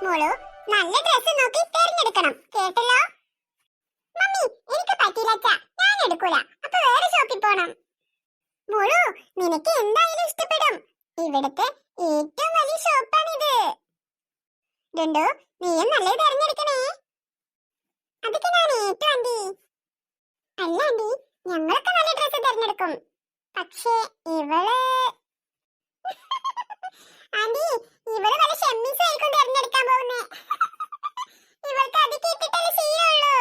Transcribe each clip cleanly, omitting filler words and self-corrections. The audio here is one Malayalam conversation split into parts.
മോളു നല്ല ഡ്രസ് നോക്കി തിരഞ്ഞെടുക്കണം, കേട്ടല്ലോ? മമ്മി, എനിക്ക് പറ്റില്ല, ഞാൻ എടുക്കൂല. അപ്പൊ വേറെ ഷോപ്പിൽ പോണം. മോളു, നിനക്ക് എന്തായാലും ഇഷ്ടപ്പെടും. ഇവിടുത്തെ ഏറ്റവും വലിയ ഷോപ്പാണിത്. ഡുണ്ടു, നീയും നല്ലത് തിരഞ്ഞെടുക്കണേ. അതൊക്കെ ഞാൻ ഏറ്റു ആന്റി. അല്ല ആന്റി, ഞങ്ങളൊക്കെ നല്ല ഡ്രസ് തിരഞ്ഞെടുക്കും. പക്ഷേ ഇവള് ആന്റി, ഇവള് വല്ല ഷെമ്മീസ് ആയിരിക്കും തിരഞ്ഞെടുക്കാൻ പോകുന്നേ. ഇവൾക്ക് അത് കേട്ടിട്ടല്ലേ ശീലമുള്ളൂ.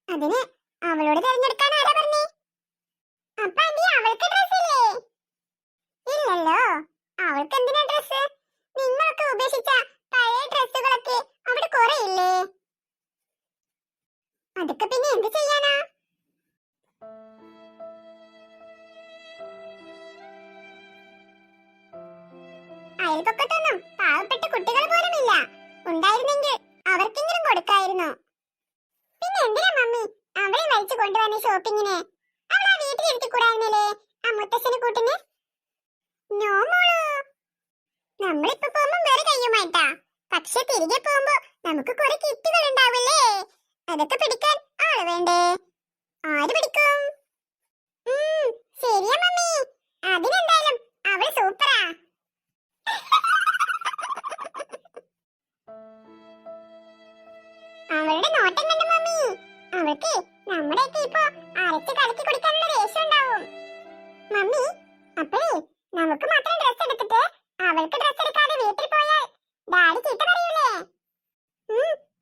അതിന് അവളോട് തിരഞ്ഞെടുക്കാൻ ആരാ പറഞ്ഞേ? അപ്പൊ ആന്റി, അവൾക്ക് ഡ്രസ് ഇല്ലേ? ഇല്ലല്ലോ, അവൾക്ക് എന്തിനാ ഡ്രസ്? നിങ്ങളൊക്കെ ഉപേക്ഷിച്ച പഴയ ഡ്രസ്സുകളൊക്കെ അവിടെ കുറെ ഇല്ലേ? അതൊക്കെ പിന്നെ എന്ത് ചെയ്യാനാ? അയൽപക്കത്തൊന്നും പാവപ്പെട്ട കുട്ടികൾ പോലുമില്ല. ഉണ്ടായിരുന്നെങ്കിൽ അവർക്കെങ്കിലും കൊടുക്കായിരുന്നു. പിന്നെ എന്തിനാ മമ്മി അവളെ വലിച്ചു കൊണ്ടുവന്ന ഷോപ്പിങ്ങിന്? അവളെ വീട്ടിലിരുത്തിക്കൂടായിരുന്നില്ലേ ആ മുത്തശ്ശനെ കൂട്ടിന്? നോ മോളു, നമ്മളിപ്പോ പോകുമ്പോ വേറെ കയ്യുമായിട്ടാ. പക്ഷെ തിരികെ പോകുമ്പോ നമുക്ക് കുറെ കിറ്റുകൾ ഉണ്ടാവില്ലേ? അതൊക്കെ പിടിക്കാൻ ആള് വേണ്ടേ? ആര് പിടിക്കും? ശരിയാ മമ്മി, അതിനെന്തായാലും അവൾ സൂപ്പറാ. അവളുടെ നോട്ടം കണ്ട മമ്മി, അവൾക്ക് നമ്മുടെയൊക്കെ ഇപ്പൊ അരച്ച് കലക്കി കുടിക്കാനുള്ള ദേഷ്യം ഉണ്ടാവും. മമ്മി, അപ്പഴേ നമുക്ക് മാത്രം ഡ്രസ് എടുത്തിട്ട് അവൾക്ക് ഡ്രസ് എടുക്കാതെ വീട്ടിൽ പോയാൽ ഡാഡി ചീത്ത പറയൂലേ?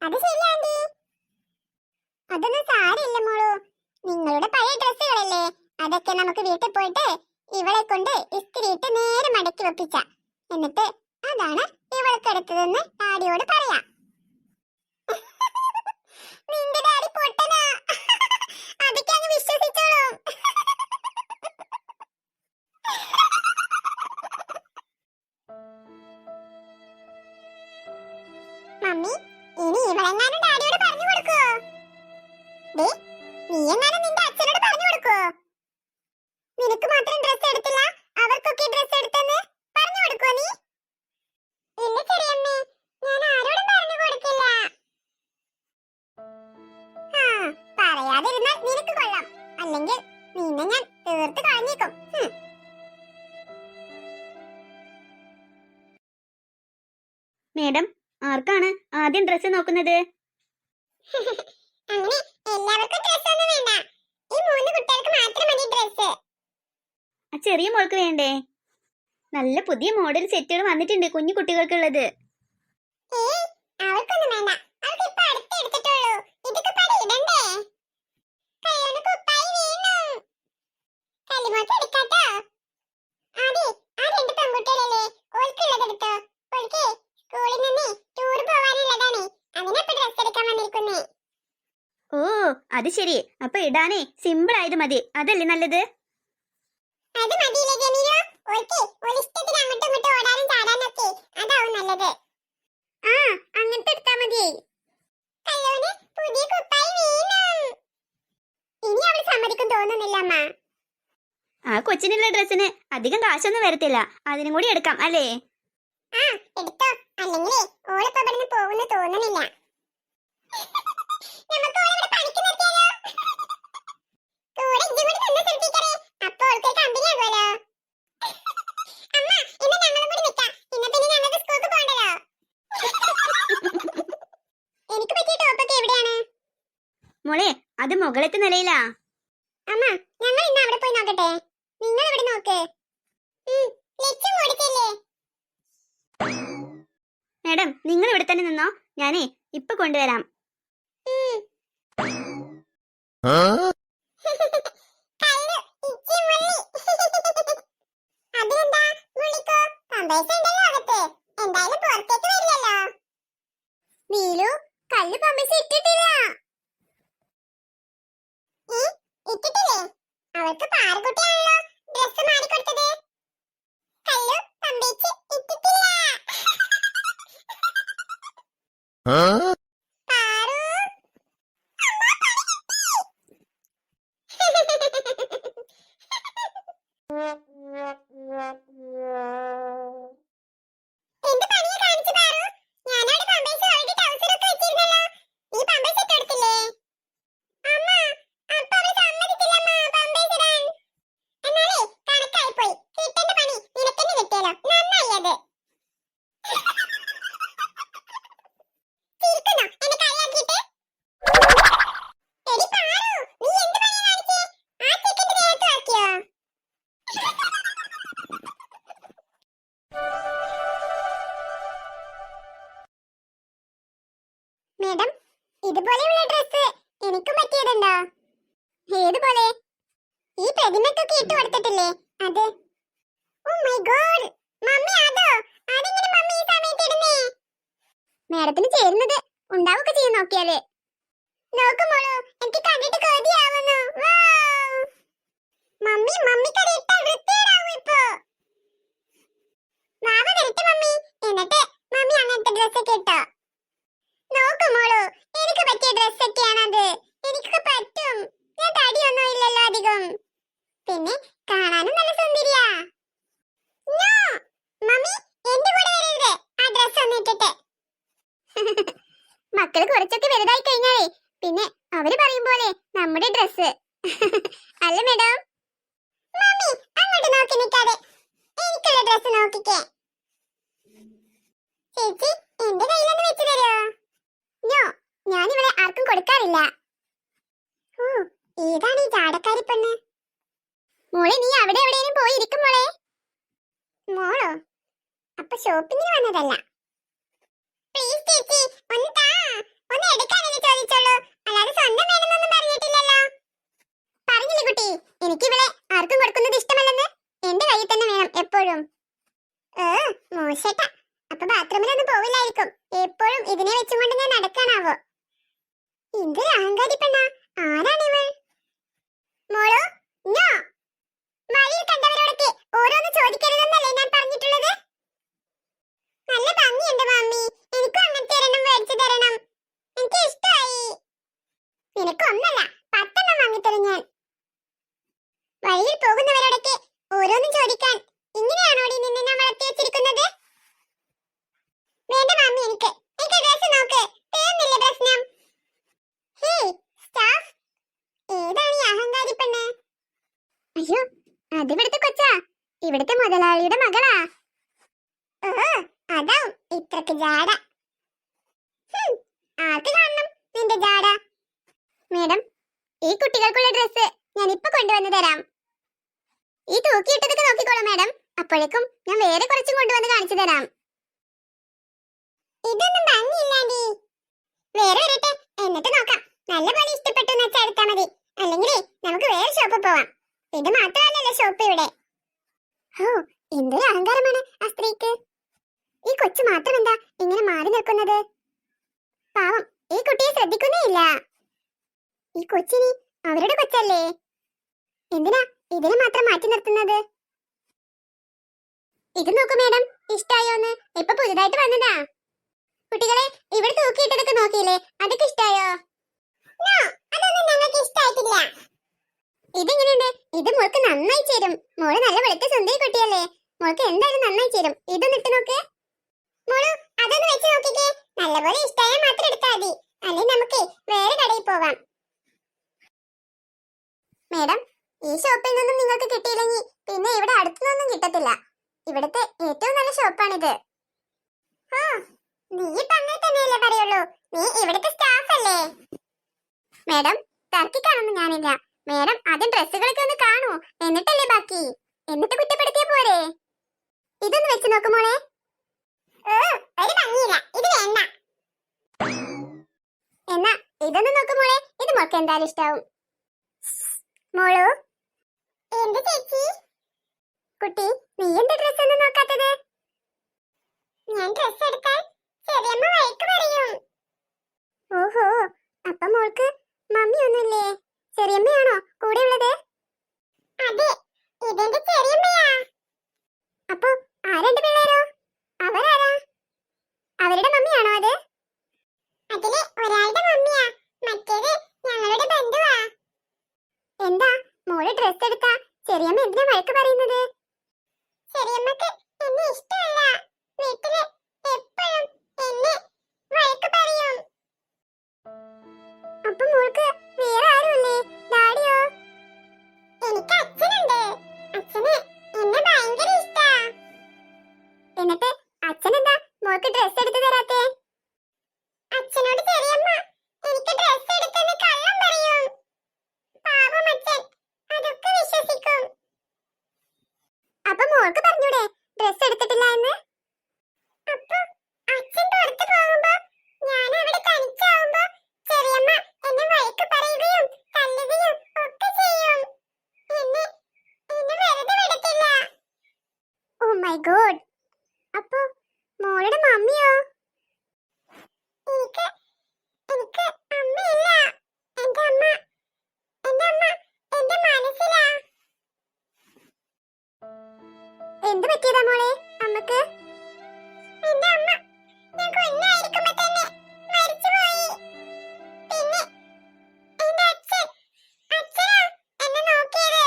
അത് ശരിയാ ആന്റി. അതൊന്നും സാരില്ല മോളു, നിങ്ങളുടെ പഴയ ഡ്രസ്സുകളല്ലേ, അതൊക്കെ നമുക്ക് വീട്ടിൽ പോയിട്ട് ഇവളെ കൊണ്ട് ഇസ്തിരിയിട്ട് നേരെ മടക്കി വെപ്പിച്ച, എന്നിട്ട് അതാണ് ഇവൾക്ക് എടുത്തതെന്ന് ഡാഡിയോട് പറയാം. നിന്റെ ഡാഡി പൊട്ടനാ, അതൊക്കെ അങ്ങ് വിശ്വസിച്ചോളും. മമ്മി, ഇനി ഇവളെങ്ങാനും ഡാഡിയോട് പറഞ്ഞു കൊടുക്കോ? നീ എങ്ങാനും നിന്റെ അച്ഛനോട് പറഞ്ഞു കൊടുക്കോ? നിനക്ക് മാത്രം ഡ്രസ് എടുത്തില്ല, അവർക്കൊക്കെ ഡ്രസ് എടുത്തെന്ന് പറഞ്ഞു കൊടുക്കോ നീ? ഇല്ല ചെറിയമ്മേ, ഞാൻ ആരോടും പറഞ്ഞു കൊടുക്കില്ല. പറയാതിരുന്നാൽ നിനക്ക് കൊള്ളാം, അല്ലെങ്കിൽ നിന്നെ ഞാൻ തീർത്ത് കളഞ്ഞേക്കും. മേഡം, ആർക്കാണ് ആദ്യം ഡ്രസ് നോക്കുന്നത്? അങ്ങനെ എല്ലാവർക്കും ഡ്രസ് ഒന്നും വേണ്ട, ഈ 3 കുട്ടികൾക്ക് മാത്രം മതി ഡ്രസ്. ആ ചെറിയ മോൾക്ക് വേണ്ടേ? നല്ല പുതിയ മോഡൽ സെറ്റുകൾ വന്നിട്ടുണ്ട് കുഞ്ഞു കുട്ടികൾക്കുള്ളത്. അവർക്കൊന്നും വേണ്ട, അവർക്ക് ഇപ്പൊ അടുത്ത് എടുത്തിട്ടുള്ളൂ. ഇതൊക്കെ പടി ഇടണ്ടേ? കല്യാണ കുപ്പായി വേണം. കല്ലുമോക്ക് എടുക്കാട്ടോ. അതെ, ആ 2 പെൺകുട്ടികളല്ലേ, ഓൾക്കുള്ളത് എടുത്തോ. ഓൾക്ക് സ്കൂളിൽ നിന്ന് ടൂർ പോവാനുള്ളതാണ്, അതിനപ്പൊ ഡ്രസ് എടുക്കാൻ വന്നിരിക്കുന്നേ. ഓ, അത് ശരി. അപ്പൊ ഇടാനേ സിമ്പിൾ ആയത് മതി, അതല്ലേ നല്ലത്? അത് മതിയില്ലേ ജമീലോ? ഓൾക്ക് ഒരു ഇഷ്ടത്തിന് അങ്ങോട്ടും ഇങ്ങോട്ടും ഓടാനും ചാടാനും ഒക്കെ അതാവും നല്ലത്. അങ്ങനത്തെ എടുത്താ മതി. കല്ലോന് പുതിയ കുപ്പായി വേണം. ഇനി അവൾ സമ്മതിക്കും തോന്നുന്നില്ല അമ്മ. ആ കൊച്ചിനുള്ള ഡ്രസ്സിന് അധികം കാശൊന്നും വരത്തില്ല, അതിനും കൂടി എടുക്കാം അല്ലേ? എടുത്തോ, അല്ലെങ്കിലേ ഓളിപ്പോ ഇവിടുന്ന് പോകുന്നു തോന്നുന്നില്ല. നമുക്ക് ഓളിവിടെ പണിക്ക് നിർത്തിയാലോ? കൂടെ ഇജ്ജും കൂടി നിന്ന് ശ്രദ്ധിക്കണേ, അപ്പൊ ഓൾക്ക് കമ്പനി ആകുമല്ലോ. അമ്മ, ഇന്ന് ഞങ്ങളും കൂടി നിൽക്കാം, ഇന്ന് പിന്നെ ഞങ്ങൾക്ക് സ്കൂൾക്ക് പോകണ്ടല്ലോ. എനിക്ക് പറ്റിയ ടോപ്പൊക്കെ എവിടെയാണ്? മോളെ, അത് മുകളത്തെ നിലയിലാ. അമ്മ, ഞങ്ങൾ ഇന്ന് അവിടെ പോയി നോക്കട്ടെ, നിങ്ങൾ ഇവിടെ നോക്ക്. ലക്ഷ്യം കൊടുത്തില്ലേ? മേഡം, നിങ്ങൾ ഇവിടെ തന്നെ നിന്നോ, ഞാനേ ഇപ്പൊ കൊണ്ടുവരാം. കല്ലു, ഇച്ചി മുള്ളി. അതെന്താ മുള്ളിക്കോ? പമ്പേഴ്സ് ഉണ്ടല്ലോ അകത്ത്, എന്തായാലും പുറത്തേക്ക് വരില്ലല്ലോ. നീലു, കല്ലു പമ്പേഴ്സ് ഇട്ടിട്ടില്ല. ഇട്ടിട്ടില്ലേ? അവൾക്ക് പാറക്കുട്ടിയാണല്ലോ ഡ്രസ് മാറിക്കൊടുത്തത്. കല്ലു പമ്പേഴ്സ് ഇട്ടിട്ടില്ല. പാറു, എന്ത് പണിയാ കാണിച്ചു പാറു? ഞാനവിടെ ചിരിക്കുന്നോ എന്നെ കളിയാക്കിയിട്ട്? എടി പാറു, നീ എന്ത് പണിയാ കാണിച്ചേ? ആ ചെക്കന്റെ ദേഹത്ത് ആക്കിയോ? മേഡം, ഇതുപോലെയുള്ള ഡ്രസ് എനിക്കും പറ്റിയതുണ്ടോ? ഏതുപോലെ? ഈ പ്രതിമക്കൊക്കെ ഇട്ട് കൊടുത്തിട്ടില്ലേ അത്? ഓ മൈ ഗോഡ്, മമ്മി അതോ? അതെങ്ങനെ മമ്മി ഈ സമയത്ത് ഇടുന്നേ? മേഡത്തിന് ചേരുന്നത് ഉണ്ടാവൊക്കെ ചെയ്യും നോക്കിയാല്. നോക്കുമോളൂ, എനിക്ക് കണ്ടിട്ട് കൊതിയാവുന്നു. വൗ! മമ്മിക്കത് ഇട്ടാൽ വൃത്തികേടാവും ഇപ്പോ. വാവ വരട്ടെ മമ്മി, എന്നിട്ട് മമ്മി അങ്ങനത്തെ ഡ്രസ്സൊക്കെ ഇട്ടോ. നോക്കുമോളൂ, എനിക്ക് പറ്റിയ ഡ്രസ്സൊക്കെയാണത്. എനിക്കൊക്കെ പറ്റും. ഞാൻ തടിയൊന്നും ഇല്ലല്ലോ അധികം. പിന്നെ കാണാനും നല്ല സുന്ദരിയാ. നോ മമ്മി, എന്റെ കൂടെ വരരുത് ആ ഡ്രസ് ഒന്ന് ഇട്ടിട്ട്. മക്കള് കുറച്ചൊക്കെ വലുതായി കഴിഞ്ഞാലേ പിന്നെ അവര് പറയും പോലെ നമ്മുടെ ഡ്രസ് അല്ല മേഡം? മമ്മി അങ്ങോട്ട് നോക്കി നിൽക്കാതെ എനിക്കുള്ള ഡ്രസ് നോക്കിക്കേ. ചേച്ചി എന്റെ കയ്യിലൊന്ന് വെച്ച് തരുമോ? നോ, ഞാനിവിടെ ആർക്കും കൊടുക്കാറില്ല. ഓ, ഏതാണ് ഈ ജാടക്കാരി പെണ്ണ്? മോളെ, നീ അവിടെ എവിടെയും പോയി ഇരിക്കും മോളെ. മോളോ? അപ്പൊ ഷോപ്പിങ്ങിന് വന്നതല്ല. പ്ലീസ് ചേച്ചി, ഒന്ന് താ. ഒന്ന് എടുക്കാനല്ലേ ചോദിച്ചോളൂ, അല്ലാതെ സ്വന്തം വേണമെന്നൊന്നും പറഞ്ഞിട്ടില്ലല്ലോ. പറഞ്ഞില്ലേ കുട്ടി, എനിക്കിവിടെ ആർക്കും കൊടുക്കുന്നത് ഇഷ്ടമല്ലെന്ന്. എന്റെ കയ്യിൽ തന്നെ വേണം എപ്പോഴും. മോശട്ടാ. അപ്പൊ ബാത്റൂമിലൊന്നും പോവില്ലായിരിക്കും. എപ്പോഴും ഇതിനെ വെച്ചുകൊണ്ട് ഞാൻ നടക്കാനാവോ? എന്തൊരു അഹങ്കാരി പെണ്ണാ. ആരാണിവൾ? മോളോ, നോ. വഴിയിൽ കണ്ടവരോടൊക്കെ ഓരോന്ന് ചോദിക്കരുതെന്നല്ലേ ഞാൻ പറഞ്ഞിട്ടുള്ളത്? നല്ല ഭംഗിയുണ്ട് മമ്മി, എനിക്കും അങ്ങനത്തെ ഒരെണ്ണം മേടിച്ചു തരണം. എനിക്ക് ഇഷ്ടമായി. നിനക്കൊന്നല്ല 10 വാങ്ങിത്തരും ഞാൻ. വഴിയിൽ പോകുന്നവരോടൊക്കെ ഓരോന്നും ചോദിക്കാൻ ഇങ്ങനെയാണോടി നിന്നെ ഞാൻ വളർത്തി വെച്ചിരിക്കുന്നത്? വേണ്ട മമ്മി, എനിക്ക് ഡ്രസ് നോക്ക്. തീർന്നില്ലേ പ്രശ്നം? ഹേയ് സ്റ്റാഫ്, ഏതാണ് ഈ അഹങ്കാരി പെണ്ണ്? അയ്യോ, അത് ഇവിടുത്തെ കൊച്ചാ, ഇവിടുത്തെ മുതലാളിയുടെ മകളാ. അതാവും ഇത്രക്ക് ജാട. ആർക്ക് കാണണം നിന്റെ ജാട? മേഡം, ഈ കുട്ടികൾക്കുള്ള ഡ്രസ് ഞാൻ ഇപ്പൊ കൊണ്ടുവന്ന് തരാം. ഈ തൂക്കിയിട്ടതൊക്കെ നോക്കിക്കോളൂ മേഡം. അപ്പോഴേക്കും ഞാൻ വേറെ കുറച്ചും കൊണ്ടുവന്ന് കാണിച്ചു തരാം. ഇതൊന്നും ഭംഗിയില്ലാണ്ടി. വേറെ വരട്ടെ, എന്നിട്ട് നോക്കാം. നല്ലപോലെ ഇഷ്ടപ്പെട്ടു എന്ന് വെച്ചാൽ എടുത്താൽ മതി. അല്ലെങ്കിലേ നമുക്ക് വേറെ ഷോപ്പിൽ പോവാം. ഇത് മാത്രമല്ലല്ലോ ഷോപ്പ് ഇവിടെ. ഓ, എന്തൊരു അഹങ്കാരമാണ് ആ സ്ത്രീക്ക്. ഈ കൊച്ചു മാത്രം എന്താ ഇങ്ങനെ മാറി നിൽക്കുന്നത്? പാവം, ഈ കുട്ടിയെ ശ്രദ്ധിക്കുന്നേ ഇല്ല. ഈ കൊച്ചിനി അവരുടെ കൊച്ചല്ലേ, എന്തിനാ ഇതിനെ മാത്രം മാറ്റി നിർത്തുന്നത്? ഇത് നോക്കൂ മേഡം, ഇഷ്ടായോന്ന്? ഇപ്പൊ പുതുതായിട്ട് വന്നതാ. കുട്ടികളെ, ഇവിടെ തൂക്കിയിട്ടതൊക്കെ നോക്കിയില്ലേ, അതൊക്കെ ഇഷ്ടായോ? അതൊന്നും ഞങ്ങൾക്ക് ഇഷ്ടായിട്ടില്ല. ഇതെങ്ങനെയുണ്ട്? ഇത് മോൾക്ക് നന്നായി ചേരും. മോള് നല്ല വെളുത്ത സുന്ദരി കുട്ടിയല്ലേ, മോൾക്ക് എന്തായാലും നന്നായി ചേരും. ഇതൊന്ന് ഇട്ട് നോക്ക് മോളു, അതൊന്ന് വെച്ച് നോക്കിക്കേ. നല്ലപോലെ ഇഷ്ടായാൽ മാത്രം എടുത്താൽ മതി, അല്ലെങ്കിൽ നമുക്ക് വേറെ കടയിൽ പോവാം. മേഡം, ഈ ഷോപ്പിൽ നിന്നും നിങ്ങൾക്ക് കിട്ടിയില്ലെങ്കിൽ പിന്നെ ഇവിടെ അടുത്തുനിന്നൊന്നും കിട്ടത്തില്ല. ഇവിടുത്തെ ഏറ്റവും നല്ല ഷോപ്പാണിത്. നീ ഇപ്പൊ അങ്ങനെ തന്നെയല്ലേ പറയുള്ളൂ, നീ ഇവിടുത്തെ സ്റ്റാഫ് അല്ലേ? മേഡം, തർക്കിക്കാനൊന്നും ഞാനില്ല. മേഡം ആദ്യം ഡ്രസ്സുകളൊക്കെ ഒന്ന് കാണൂ, എന്നിട്ടല്ലേ ബാക്കി. എന്നിട്ട് കുറ്റപ്പെടുത്തിയാ പോരെ? ഇതൊന്ന് വെച്ച് നോക്കുമോളെ. ഒരു ഭംഗിയില്ല, ഇത് വേണ്ട. എന്നാ ഇതൊന്ന് നോക്കുമോളെ, ഇത് മോൾക്ക് എന്തായാലും ഇഷ്ടാവും. മോളു. എന്ത് ചേച്ചി? കുട്ടി, നീ എന്താ ഡ്രസ് ഒന്നും നോക്കാത്തത്? ഞാൻ ഡ്രസ് എടുക്കാൻ ചെറിയമ്മ വഴക്ക് പറയും. ഓഹോ, അപ്പൊ മോൾക്ക് മമ്മി ഒന്നുമില്ലേ? ചെറിയമ്മയാണോ കൂടെ ഉള്ളത്? അതെ, ഇതെന്റെ ചെറിയമ്മയാ. അപ്പൊ ആ 2 പിള്ളേരോ? അവരാരാ? അവരുടെ മമ്മിയാണോ അത്? അതിലെ ഒരാളുടെ മമ്മിയാ, മറ്റേത് ഞങ്ങളുടെ ബന്ധുവാ. എന്താ മോള് ഡ്രസ് എടുത്താ ചെറിയമ്മ എന്തിനാ വഴക്ക് പറയുന്നത്? ചെറിയമ്മക്ക് എന്നെ ഇഷ്ട മോൾക്ക് ഡ്രസ് എടുത്തു തരാത്തെ? അച്ഛനോട് ചെറിയമ്മ എനിക്ക് ഡ്രസ് എടുത്തെന്ന് കള്ളം പറയും. പാവം അച്ഛൻ അതൊക്കെ വിശ്വസിക്കും. അപ്പൊ മോൾക്ക് പറഞ്ഞൂടെ ഡ്രസ് എടുത്തിട്ടില്ല എന്ന്? അപ്പൊ അച്ഛൻ പുറത്തു പോകുമ്പോ ഞാൻ അവിടെ തനിച്ചാവുമ്പോ ചെറിയമ്മ എന്നെ വഴക്ക് പറയുകയും തല്ലുകയും ഒക്കെ ചെയ്യും. എന്നെ വെറുതെ വിടത്തില്ല. Oh my god. അപ്പൊ മോളുടെ മമ്മിയോ? എനിക്ക് അമ്മയില്ല. എന്റെ അമ്മ എന്റെ മനസ്സിലാ. എന്ത് പറ്റിയതാ മോളെ അമ്മക്ക്? എന്റെ അമ്മ ഞാൻ കുഞ്ഞായിരിക്കുമ്പോ തന്നെ മരിച്ചുപോയി. പിന്നെ എന്റെ അച്ഛനാ എന്നെ നോക്കിയത്.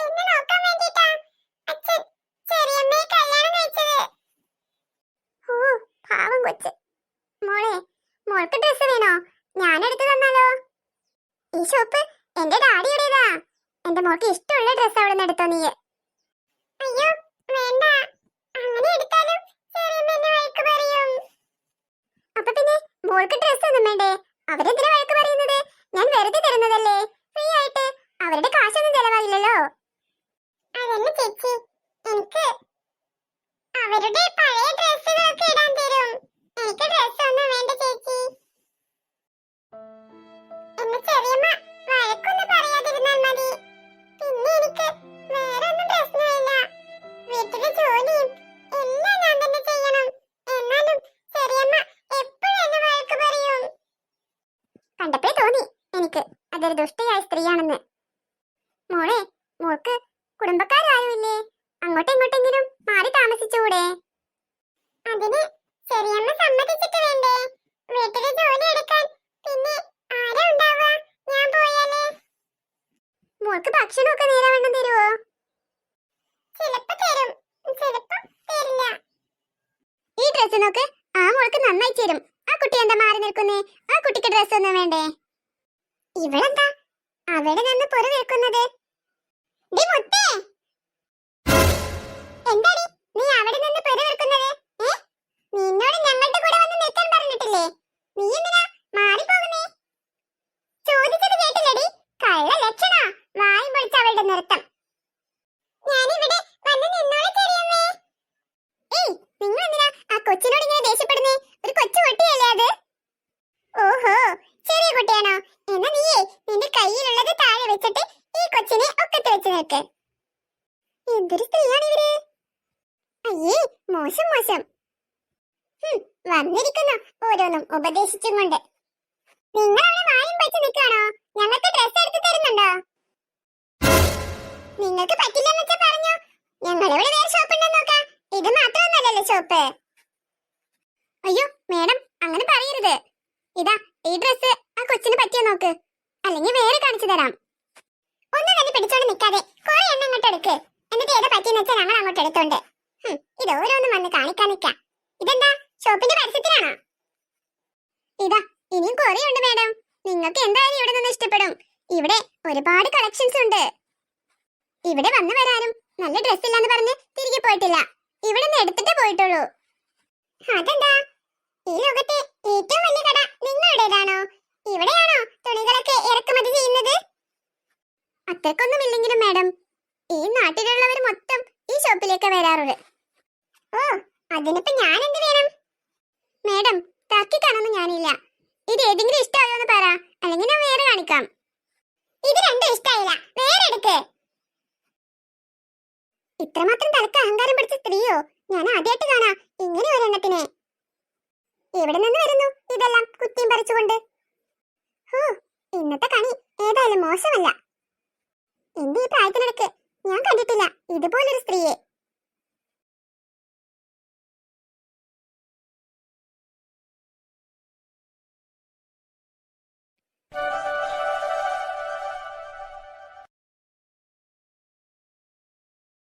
എന്നെ നോക്കാൻ വേണ്ടിട്ടാ അച്ഛൻ ചെറിയമ്മയെ കല്യാണം കഴിച്ചത്. ഓ പാവം കൊച്ച്. മോൾക്ക് ഡ്രസ് വേണോ? ഞാൻ എടുത്തു തന്നാലോ? ഈ ഷോപ്പ് എന്റെ ഡാഡിയുടേതാ. എന്റെ മോൾക്ക് ഇഷ്ടമുള്ള ഡ്രസ് അവിടെ നിന്ന് എടുത്തോ നീ. അയ്യോ വേണ്ട, അങ്ങനെ എടുത്താലും ചെറിയമ്മ എന്നെ വഴക്ക് പറയും. അപ്പൊ പിന്നെ മോൾക്ക് ഡ്രസ് ഒന്നും വേണ്ടേ? അവരെന്തിനാ വഴക്ക് പറയുന്നത്? ഞാൻ വെറുതെ തരുന്നതല്ലേ, ഫ്രീ ആയിട്ട്. അവരുടെ കാശൊന്നും ചെലവായില്ലല്ലോ. അതല്ല ചേച്ചി, എനിക്ക് അവരുടെ പഴയ ഡ്രസ്സുകളൊക്കെ ഇടാൻ തരും. എനിക്ക് ഡ്രസ് ഒന്നും വേണ്ട ചേച്ചി. എന്നെ ചെറിയമ്മ വഴക്കൊന്നും പറയാതിരുന്നാൽ മതി. പിന്നെ എനിക്ക് വേറെ ഒന്നും പ്രശ്നമില്ല. വീട്ടിലെ ജോലിയും എല്ലാം ഞാൻ തന്നെ ചെയ്യണം. എന്നാലും ചെറിയമ്മ എപ്പോഴും എന്നെ വഴക്ക് പറയും. കണ്ടപ്പോഴേ തോന്നി എനിക്ക് അതൊരു ദുഷ്ടയായ സ്ത്രീയാണെന്ന്. മോൾക്ക് കുടുംബക്കാരാരുമില്ലേ? അങ്ങോട്ടും ഇങ്ങോട്ടെങ്കിലും മാറി താമസിച്ചുകൂടെ? അതിന് ചെറിയമ്മ സമ്മതിച്ചിട്ട് വേണ്ടേ വീട്ടിലെ ജോലി എടുക്കാൻ? പിന്നെ ആരാ ഉണ്ടാവുക ഞാൻ പോയാലേ? മോൾക്ക് ഭക്ഷണമൊക്കെ നേരവണ്ണം തരുവോ? ചിലപ്പോ തരും, ചിലപ്പോ തരില്ല. ഈ ഡ്രസ് നോക്ക്, ആ മോൾക്ക് നന്നായി ചേരും. ആ കുട്ടി എന്താ മാറി നിൽക്കുന്നേ? ആ കുട്ടിക്ക് ഡ്രസ് ഒന്നും വേണ്ടേ? ഇവളെന്താ അവിടെ നിന്ന് പുറ വെക്കുന്നത്? എന്താടി നീ അവിടെ നിന്ന് പുറ വെക്കുന്നത്? നിന്നോട് ഞങ്ങളുടെ കൂടെ വന്ന് നിൽക്കാൻ പറഞ്ഞിട്ടില്ലേ? നീ എന്തിനാ മാറി പോകുന്നേ? ചോദിച്ചത് കേട്ടില്ലടി? കള്ള ലക്ഷണ. വായും പൊളിച്ച അവളുടെ നൃത്തം. ഞാനിവിടെ വന്ന് നിന്നോളെ ചെറിയമ്മേ. ഏയ് നിങ്ങൾ എന്തിനാ ആ കൊച്ചിനോട് ഇങ്ങനെ ദേഷ്യപ്പെടുന്നേ? ഒരു കൊച്ചു കുട്ടിയല്ലേ അത്? ഓഹോ ചെറിയ കുട്ടിയാണോ? എന്നാ നീയേ നിന്റെ കയ്യിലുള്ളത് താഴെ വെച്ചിട്ട് ഈ കൊച്ചിനെ ഒക്കത്ത് വെച്ച് നിൽക്ക്. എന്തൊരു സ്ത്രീയാണ് ഇവര്. അയ്യേ മോശം മോശം. വന്നിരിക്കുന്നു ഓരോന്നും ഉപദേശിച്ചും കൊണ്ട്. നിങ്ങൾ അവിടെ വായും വെച്ച് നിൽക്കാണോ? ഞങ്ങൾക്ക് ഡ്രസ് എടുത്ത് തരുന്നുണ്ടോ? നിങ്ങൾക്ക് പറ്റില്ലെന്ന് വെച്ചാ പറഞ്ഞു. ഞങ്ങളിവിടെ വേറെ ഷോപ്പ് ഉണ്ടെന്ന് നോക്കാം. ഇത് മാത്രമൊന്നല്ലല്ലോ ഷോപ്പ്. അയ്യോ മേഡം അങ്ങനെ പറയരുത്. ഇതാ ഈ ഡ്രസ് ആ കൊച്ചിന് പറ്റിയോ നോക്ക്, അല്ലെങ്കിൽ വേറെ കാണിച്ചു തരാം. ഒന്നും തന്നെ പിടിച്ചോണ്ട് നിൽക്കാതെ കുറെ എണ്ണം അങ്ങോട്ട് എടുക്ക്. എന്നിട്ട് ഏതാ പറ്റിയെന്ന് വെച്ചാൽ ഞങ്ങൾ അങ്ങോട്ട് എടുത്തോണ്ട്. ഇത് ഓരോന്നും വന്ന് കാണിക്കാൻ നിൽക്കാം. ഇതെന്താ ഷോപ്പിന്റെ പരസ്യത്തിലാണോ? ഇതാ ഇനിയും കുറെ ഉണ്ട് മേഡം. നിങ്ങൾക്ക് എന്തായാലും ഇവിടെ നിന്ന് ഇഷ്ടപ്പെടും. ഇവിടെ ഒരുപാട് കളക്ഷൻസ് ഉണ്ട്. ഇവിടെ വന്നവരാരും നല്ല ഡ്രസ് ഇല്ലാന്ന് പറഞ്ഞ് തിരികെ പോയിട്ടില്ല. ഇവിടെ നിന്ന് എടുത്തിട്ടേ പോയിട്ടുള്ളൂ. അതെന്താ? ഈ ലോകത്തെ ഏറ്റവും വലിയ കട നിങ്ങളുടേതാണോ? ഇവിടെയാണോ തുണികളൊക്കെ ഇറക്കുമതി ചെയ്യുന്നത്? അത്രക്കൊന്നുമില്ലെങ്കിലും മേഡം, ഈ നാട്ടിലുള്ളവർ മൊത്തം ഈ ഷോപ്പിലേക്ക് വരാറുള്ളത്. ഓ അതിനിപ്പോ ഞാൻ എന്ത് വേണം? മേഡം തർക്കിക്കാനൊന്നും ഞാനില്ല. ഇത് ഏതെങ്കിലും ഇഷ്ടമായോ എന്ന് പറ, അല്ലെങ്കിൽ ഞാൻ വേറെ കാണിക്കാം. ഇത് രണ്ടും ഇഷ്ടായില്ല, വേറെ എടുക്ക്. ഇത്രമാത്രം തലക്ക് അഹങ്കാരം പിടിച്ച സ്ത്രീയോ ഞാൻ ആദ്യമായിട്ട് കാണാ ഇങ്ങനെ ഒരെണ്ണത്തിനെ. എവിടെ നിന്ന് വരുന്നു ഇതെല്ലാം കുത്തിയും പറിച്ചുകൊണ്ട്? ഇന്നത്തെ കണി ഏതായാലും മോശമല്ല. എന്റെ ഈ പ്രായത്തിനിടയ്ക്ക് ഞാൻ കണ്ടിട്ടില്ല ഇതുപോലൊരു സ്ത്രീയെ.